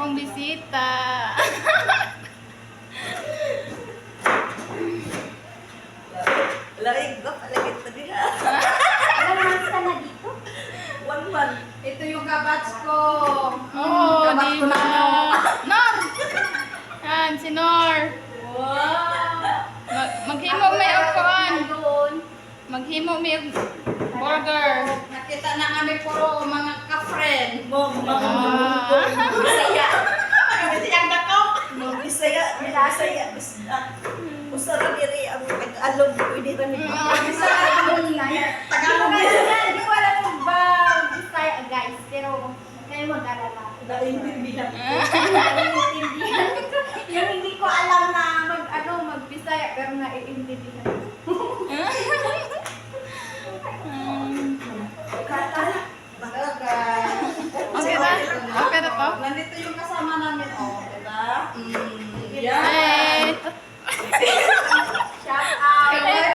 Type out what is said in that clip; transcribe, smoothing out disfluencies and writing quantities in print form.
imong bisita. Laig ba? Palagit na nila. Ilang months ka na dito? 1 month. Ito yung kabatch ko. Oh, Kabat di ko na ba? Nor! Yan, si Nor. Wow! Maghimo may upuan. Ayun. Maghimo may burger. Nakita na kami puro mga ka-friend. Bisaya. Kasi ang dako. Bisaya. Bisaya. Usara diri ang nag-alog. Pwede rin Isa ang Tagalog Hindi yan. ko alam kung ba Bisaya guys, pero kayo mag-alala. Naiintindihan. Naiintindihan ko. Yung hindi ko alam na mag-Bisaya pero naiintindihan ko. Okay ba? Okay na po? Nandito yung kasama namin, oh, diba? Ay,